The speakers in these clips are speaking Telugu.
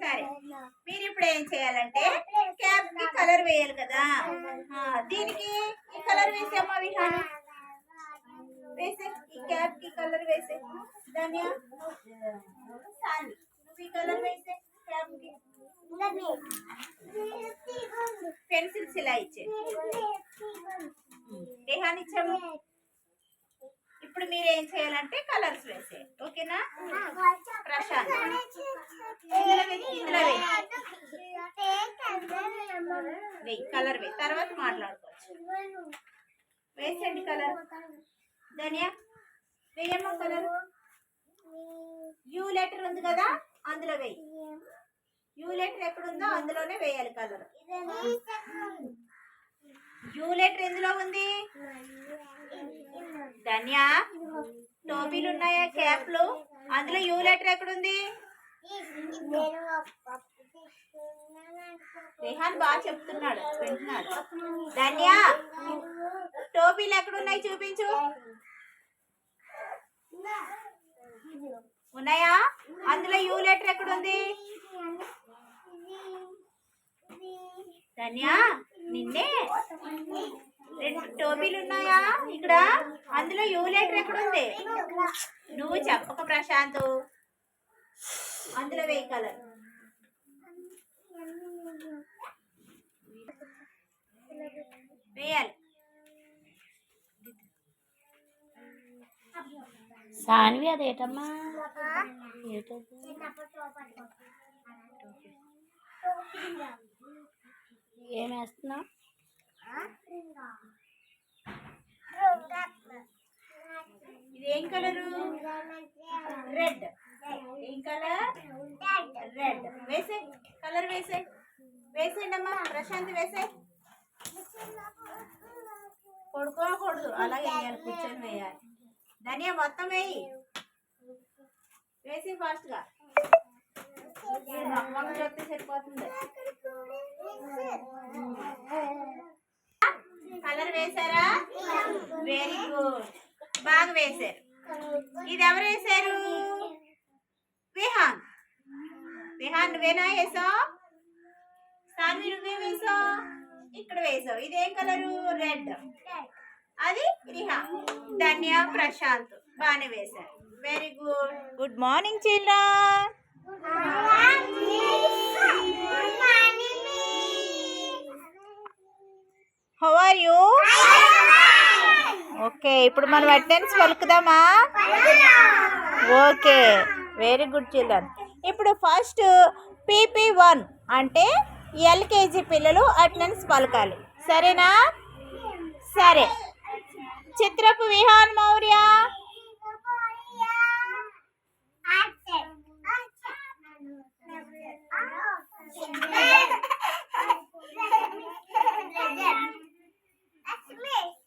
సరే, మీరు ఇప్పుడు ఏం చేయాలంటే క్యాప్ కి కలర్ వేయాలి కదా. దీనికి ఈ కలర్ వేసామా విహాన్? వేసే, ఈ క్యాప్ కి కలర్ వేసే. ధన్య, సాన్వి, నువ్వు ఈ కలర్ వేసే క్యాప్ కి. పెన్సిల్స్ ఇలా ఇచ్చే రేహాన్ ఇచ్చాము. ఇప్పుడు మీరు ఏం చేయాలంటే కలర్స్ వేసే, ఓకేనా? ప్రశాంత్ ఇందులో వెయ్యి కలర్ వేయి, తర్వాత మాట్లాడుకోవచ్చు. వేసండి కలర్. ధన్య వేయమ్మా కలర్. యూ లెటర్ ఉంది కదా, అందులో వేయి. యూ లెటర్ ఎక్కడుందో అందులోనే వేయాలి కలర్. యూ లెటర్ ఎందులో ఉంది? ధన్య, టోపీలు ఉన్నాయా క్యాప్లు? అందులో యూ లెటర్ ఎక్కడుంది? రేహాన్ బాగా చెప్తున్నాడు, వింటున్నాడు. ధన్య, టోపీలు ఎక్కడున్నాయి చూపించు. ఉన్నాయా? అందులో యూ లెటర్ ఎక్కడుంది? ధన్య, నిన్నే రెండు టోపీలు ఉన్నాయా ఇక్కడ? అందులో యూ లెటర్ ఎక్కడుంది? నువ్వు చెప్పక ప్రశాంత్. అందులో వేయి కలర్. వేయాలి. సాన్వి అదేటమ్మా? ఏం వేస్తున్నావు? ఇదేం కలరు? రెడ్. ఏం కలర్? రెడ్. వేసే కలర్ వేసే. వేసేయండి అమ్మా ప్రశాంత్, వేసే. పడుకోకూడదు, అలాగే వేయాలి, కూర్చొని వేయాలి. ధన్య మొత్తం వేయి. వేసి ఫాస్ట్ గా చూస్తే సరిపోతుంది. కలర్ వేసారా? వెరీ గుడ్, బాగా వేసారు. ఇది ఎవరు వేసారు? విహాన్. విహాన్ నువ్వేనా వేసావు? సాన్వి నువ్వే వేసావు, ఇక్కడ వేసావు. ఇదేం కలరు? రెడ్. అది రిహాన్. ధన్య, ప్రశాంత్ బాగానే వేశారు. Very good. Good morning children. How are you? Okay, ఇప్పుడు మనం అటెండెన్స్ పలుకుదామా? Okay, very good children. ఇప్పుడు ఫస్ట్ PP1 అంటే LKG పిల్లలు అటెండెన్స్ పలకాలి, సరేనా? సరే, చిత్రపు విహాన్ మౌర్య.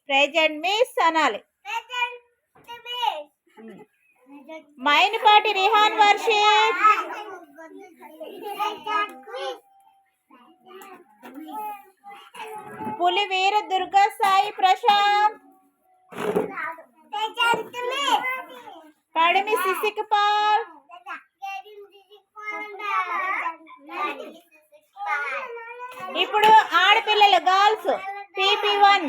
ప్రెజెంట్ మిస్ అనాలి. మైనపాటి రిహాన్ వర్షిత్. పులివీర దుర్గా సాయి ప్రశాంత్. పడిమి శిశికపాల్. ఇప్పుడు ఆడపిల్లలు గర్ల్స్ PP1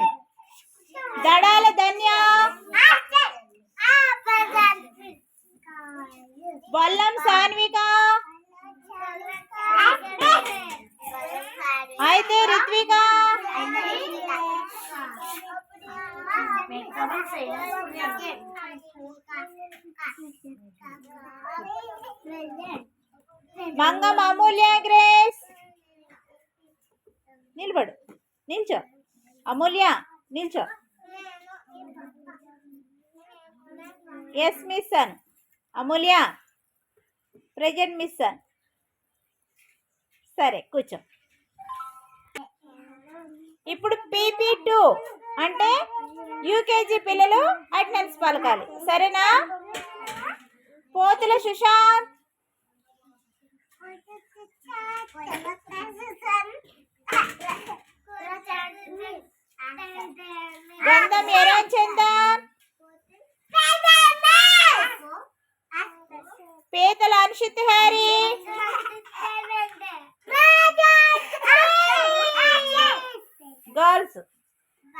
దడాల ధన్య, బొల్లం సాన్విక, అయితే రిత్విక, మంగం అమూల్య గ్రేస్. నిలబడు, నిల్చో అమూల్య, నిల్చో. ఎస్ మిస్సన్ అమూల్య, ప్రెజెంట్ మిస్సన్. సరే కూర్చో. ఇప్పుడు PP2 అంటే UKG పిల్లలు అటెండెన్స్ పలకాలి, సరేనా? పోతుల సుశాంత్, గంధం ఎరాన్ చందన్, పీతల అనుషిత్ హ్యారీ,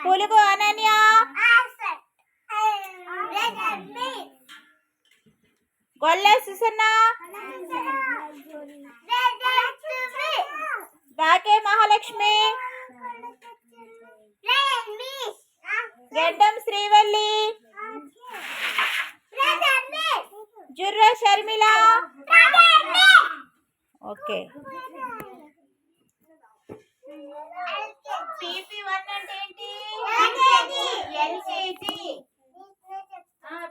పులుగు అనన్య, గొల్లె సుసన్న, బాకే మహాలక్ష్మి, గెడ్డం శ్రీవల్లి, జుర్ర షర్మిల. ఓకే. PP1 అంటే ఏంటి? ఎల్కేజీ.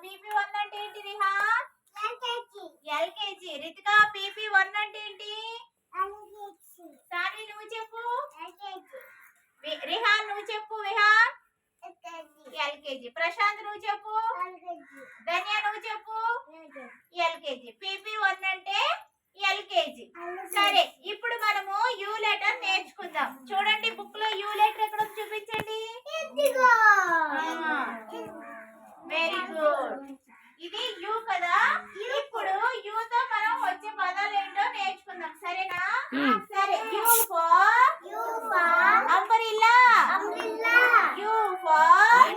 PP1 అంటే ఏంటి రిహా? ఎల్కేజీ. రితిక PP1 అంటే ఏంటి? సాని నువ్వు చెప్పు. రిహాన్ నువ్వు చెప్పు. విహాన్ ఎల్కేజీ. ప్రశాంత్ నువ్వు చెప్పు. ధన్య నువ్వు చెప్పు. ఎల్కేజీ. PP1 అంటే ఎల్కేజీ. సరే, ఇప్పుడు మనము యూ లెటర్ నేర్చుకుందాం. చూడండి, బుక్ లో యూ లెటర్ ఎక్కడ ఉందో చూపించండి. Very good. ఇది యూ కదా. ఇప్పుడు యూ తో మనం వచ్చే పదాలు ఏంటో నేర్చుకుందాం. సరేనా? సరే. U for umbrella. U for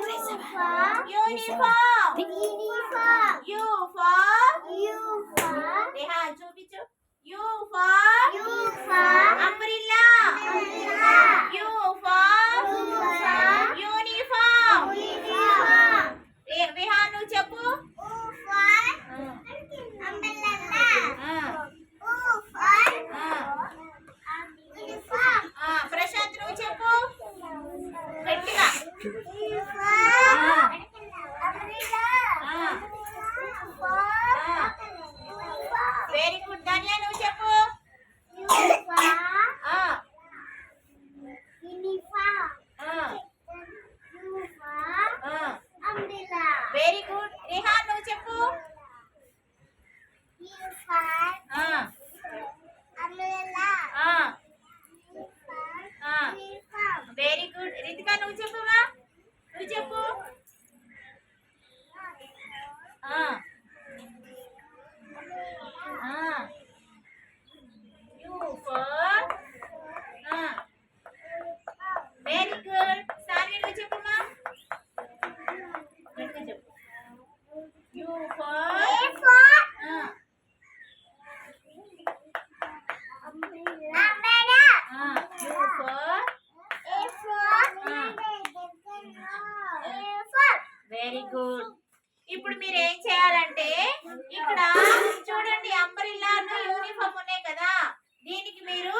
uniform. U for Rehan చూపించు. U for umbrella. U for uniform. Vihaan నువ్వు చెప్పు. ప్రశాంత్ నువ్వు చెప్పు గట్టిగా. Very good. ధన్య నువ్వు చెప్పు. Very good. రిహాన్ నువ్వు చెప్పు. Very good. రితిక నువ్వు చెప్పువా. నువ్వు చెప్పు. Very good. సాని నువ్వు చెప్పుమా. చెప్పు. You for very good. ఇప్పుడు మీరు ఏం చేయాలంటే, ఇక్కడ చూడండి అంబ్రెల్లాను యూనిఫామ్ ఉన్నాయి కదా, దీనికి మీరు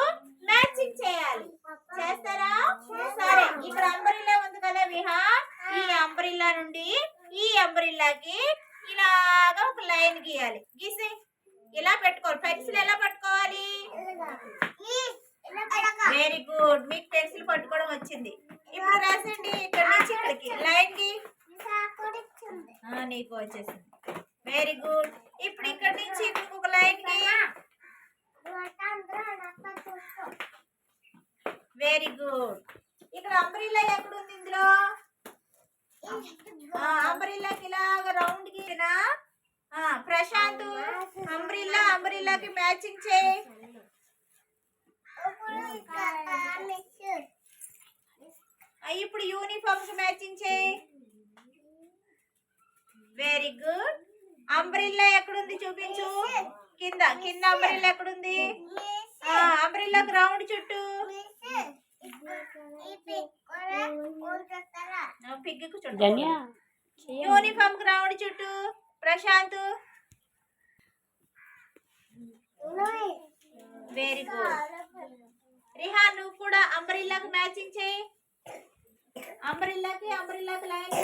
మ్యాచింగ్ చేయాలి. చేస్తారా? సరే, ఇక్కడ అంబ్రెల్లా ఉంది కదా విహాన్, ఈ అంబ్రెల్లా నుండి ఈ అంబ్రెల్లాకి ఇలాగా ఒక లైన్ గీయాలి. గీసి ఇలా పెట్టుకోవాలి. పెన్సిల్ ఎలా పట్టుకోవాలి? Very good. మీకు పెన్సిల్ పట్టుకోవడం వచ్చింది. ఇప్పుడు రాసండి. ఇక్కడ నుంచి ఇక్కడికి లైన్ కి. నీకు వచ్చేసింది. Very good. ఇప్పుడు ఇక్కడ నుంచి ఇక్కడికి ఒక లైన్ కి. Very good. ఇక్కడ అంబ్రెల్లా ఎక్కడ ఉంది? ఇందులో అంబ్రెల్లాకి ఇలాగా రౌండ్ గీనా. ప్రశాంత్ అంబ్రెల్లాకి మ్యాచింగ్ చేయి. ఇప్పుడు యూనిఫామ్ కి మ్యాచింగ్ చేయి. Very good. అంబ్రెల్లా ఎక్కడుంది చూపించు. కింద కింద అంబ్రెల్లా ఎక్కడుంది? అంబ్రెల్లాకి రౌండ్ చుట్టూ. పిగ్గుకు చుట్టూ. యూనిఫామ్ కి రౌండ్ చుట్టూ. Prashanth very good. రిహాన్ నువ్వు కూడా అంబ్రెల్లాకి మ్యాచింగ్ చేయి. అంబ్రెల్లాకి లైన్.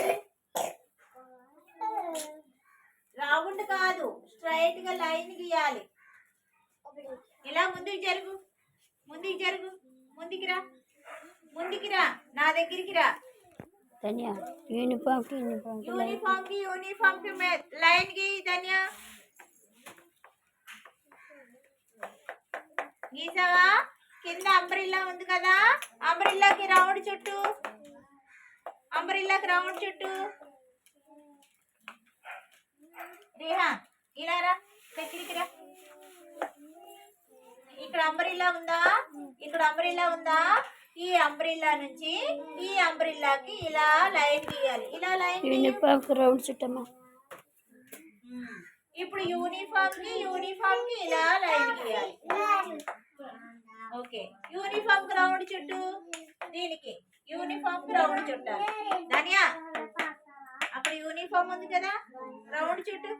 రౌండ్ కాదు, స్ట్రైట్ గా లైన్ గీయాలి. ఇలా ముందుకు జరుగు. ముందుకి రా. నా దగ్గరికి రా. యూనిఫామ్ కి లైన్ గీ. ధన్య గీసావా? కింద అంబ్రెల్లా ఉంది కదా, అంబ్రెల్లాకి రౌండ్ చుట్టూ. రేహాన్ ఇలా రా. దగ్గరికి రా. ఇక్కడ అంబ్రెల్లా ఉందా? ఈ అంబ్రిల్లా నుంచి ఈ అంబ్రిల్లాకి ఇలా లైన్ గీయాలి. ఇలా లైన్ యూనిఫామ్ రౌండ్ చుట్టమ్మా. ఇప్పుడు యూనిఫామ్ కి ఇలా లైన్ గీయాలి. ఓకే, యూనిఫామ్ రౌండ్ చుట్టూ దీనికి యూనిఫామ్ రౌండ్ చుట్టాలి. ధనియా అక్కడ యూనిఫామ్ ఉంది కదా, రౌండ్ చుట్టూ.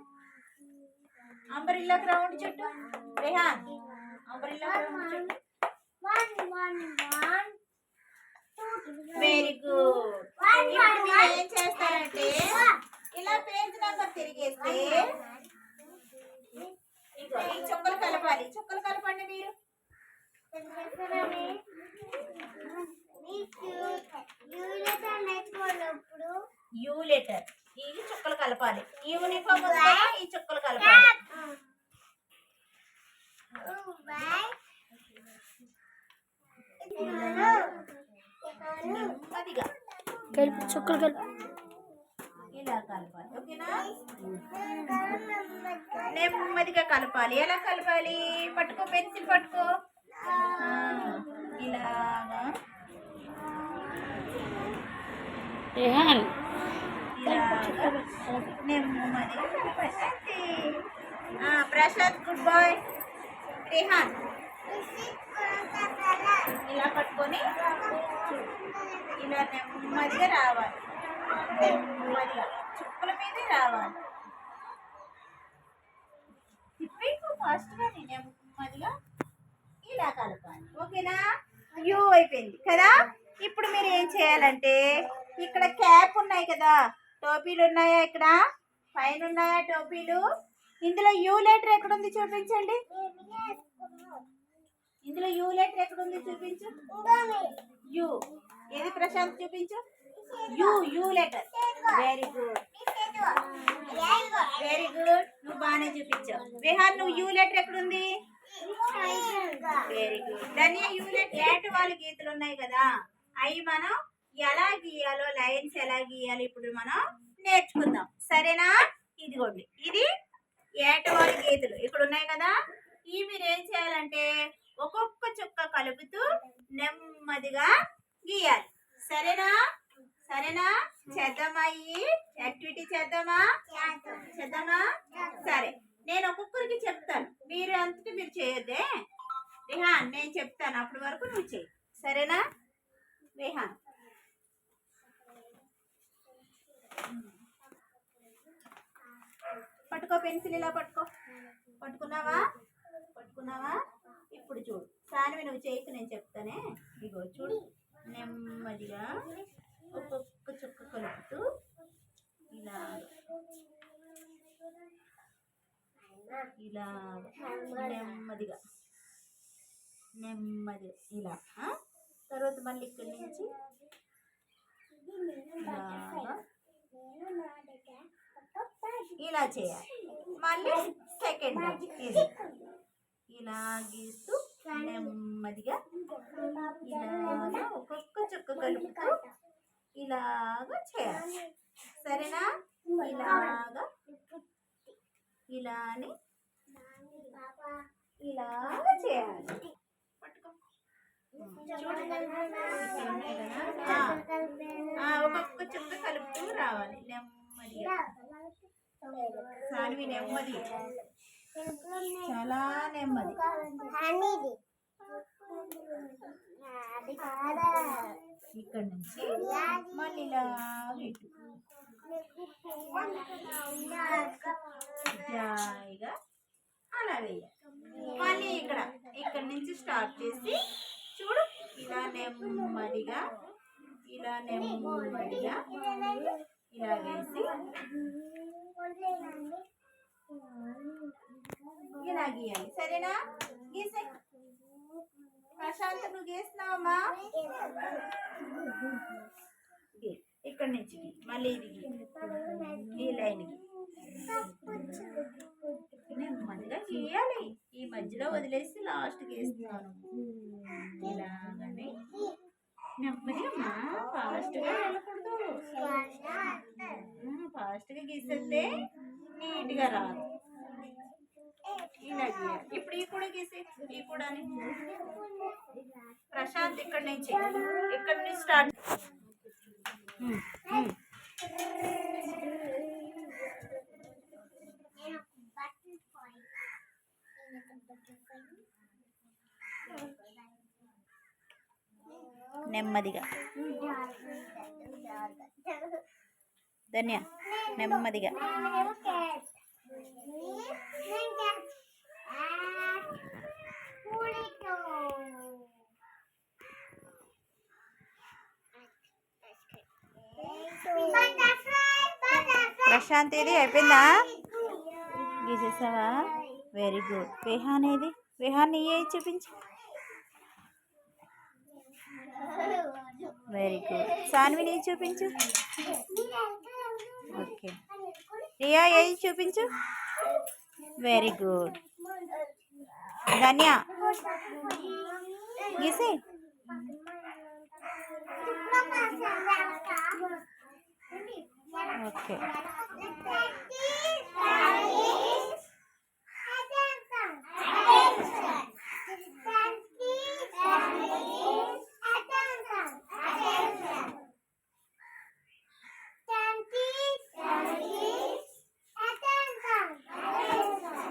అంబ్రిల్లాకి రౌండ్ చుట్టూ. రేహాన్ అంబ్రిల్లా రౌండ్ చుట్టూ. Very good. ఇప్పుడు మీరు ఏం చేస్తారంటే ఇలా పేజ్ నెంబర్ తిరిగేస్తే ఇగో ఈ చుక్కలు కలపాలి. చుక్కలు కలపండి మీరు. యూ లెటర్ ఈ చుక్కలు కలపాలి. యూనిఫామ్ ఉందా, ఈ చుక్కలు కలపాలి. నెమ్మదిగా కలిపి చుక్కలు కలిపి ఇలా కలపాలి. ఓకేనా, నెమ్మదిగా కలపాలి. ఎలా కలపాలి? పట్టుకో, పెన్సిల్ పట్టుకో. ఇలాగా రేహాన్ నెమ్మదిగా కలపాలి. Prashanth good bye. రేహాన్ ఇలా పట్టుకొని ఇలా నెమ్మదిగా రావాలి. నెమ్మదిగా చుక్కల మీదే రావాలి. తిప్పి ఫాస్ట్గా నెమ్మదిగా ఇలా కలపాలి. ఓకేనా, యూ అయిపోయింది కదా. ఇప్పుడు మీరు ఏం చేయాలంటే ఇక్కడ క్యాప్ ఉన్నాయి కదా, టోపీలు ఉన్నాయా? ఇక్కడ పైన ఉన్నాయా టోపీలు? ఇందులో యూ లెటర్ ఎక్కడుంది చూపించండి. ఇందులో యూ లెటర్ ఎక్కడుంది చూపించు. యూ ఏది ప్రశాంత్ చూపించు. U letter. Very good, very good. నువ్వు బాగానే చూపించావు. విహాన్ నువ్వు యూ లెటర్ ఎక్కడుంది? Very good. Dhaniya U letter ఏట వాళ్ళు గీతలు ఉన్నాయి కదా, అవి మనం ఎలా గీయాలో, లైన్స్ ఎలా గీయాలో ఇప్పుడు మనం నేర్చుకుందాం. సరేనా? ఇదిగోండి, ఇది ఏటవారి గీతలు ఇక్కడ ఉన్నాయి కదా. ఇవి మీరు ఏం చేయాలంటే ఒక్కొక్క చుక్క కలుపుతూ నెమ్మదిగా గీయాలి. సరేనా? సరేనా? చేద్దామా? ఈ యాక్టివిటీ చేద్దామా? సరే, నేను ఒక్కొక్కరికి చెప్తాను, మీరు అంతటి మీరు చేయొద్దే. రేహాన్ నేను చెప్తాను, అప్పటి వరకు నువ్వు చేయి. సరేనా? రేహాన్ పట్టుకో, పెన్సిల్ ఇలా పట్టుకో. పట్టుకున్నావా? ఇప్పుడు చూడు సాన్వి, నువ్వు చేయకు, నేను చెప్తానే. ఇగో చూడు, నెమ్మదిగా ఒక్కొక్క చుక్క కలుపుతూ ఇలా నెమ్మదిగా ఇలా. తర్వాత మళ్ళీ ఇక్కడి నుంచి ఇలా చేయాలి. మళ్ళీ సెకండ్ ఇది ఇలా గీస్తూ నెమ్మదిగా ఇలాగా ఒక్కొక్క చుక్క కలుపుతూ ఇలాగా చేయాలి. సరేనా? ఇలాగా ఇలాని ఇలాగా చేయాలి. పట్టుకో, ఒక్కొక్క చుక్క కలుపుతూ రావాలి నెమ్మదిగా. సాన్వి నెమ్మది, చాలా నెమ్మది. ఇక్కడ నుంచి మళ్ళీ ఇలా జాయిగా అలా వేయాలి. మళ్ళీ ఇక్కడ నుంచి స్టార్ట్ చేసి చూడు, ఇలా నెమ్మదిగా ఇలా వేసి ఇలా గీయాలి. సరేనా? గీసే. ప్రశాంత్ నువ్వు గీస్తున్నావమ్మా? ఇక్కడ నుంచి మళ్ళీ ఇది ఈ లైన్ నెమ్మదిగా గీయాలి. ఈ మధ్యలో వదిలేసి లాస్ట్ గీస్తున్నాను. ఇలాగని నెమ్మదిగా ఫాస్ట్గా వెళ్ళకూడదు. ఫాస్ట్గా గీసేస్తే నీట్గా రాదు. ఇలా గీయాలి. ఇప్పుడు ఈ కూడా గీసి, ఈ కూడా ప్రశాంత్ ఇక్కడి నుంచి స్టార్ట్. నెమ్మదిగా ధన్య, నెమ్మదిగా. ప్రశాంత్ ఇది అయిపోయిందా? గీసేసావా? Very good. విహాన్ ఏది? విహాన్ ఏ చూపించు. Very good. సాన్వి నీ చూపించు. ఓకే. రియా ఏ చూపించు. Very good. ధన్య గీసి. ఓకే.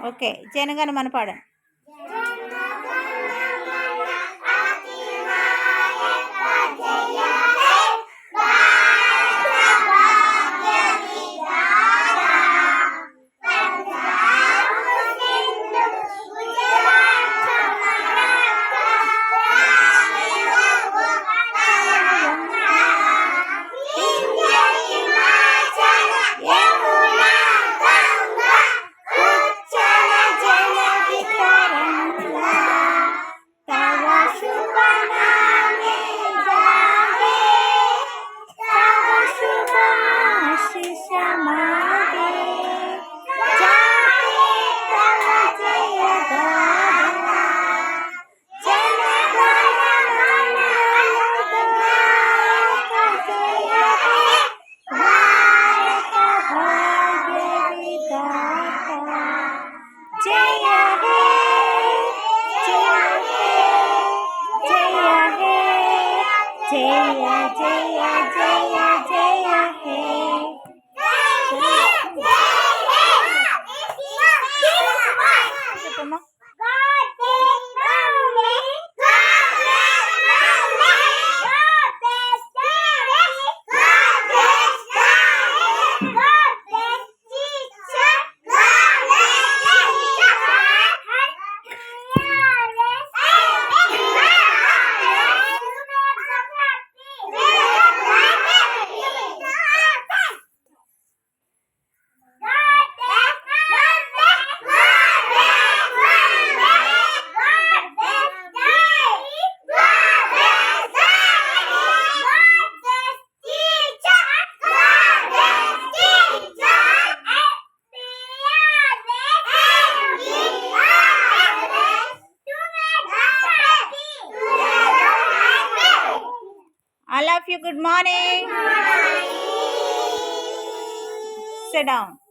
ఓకే, జనగణమన పాడండి. I love you. Good morning. Sit down.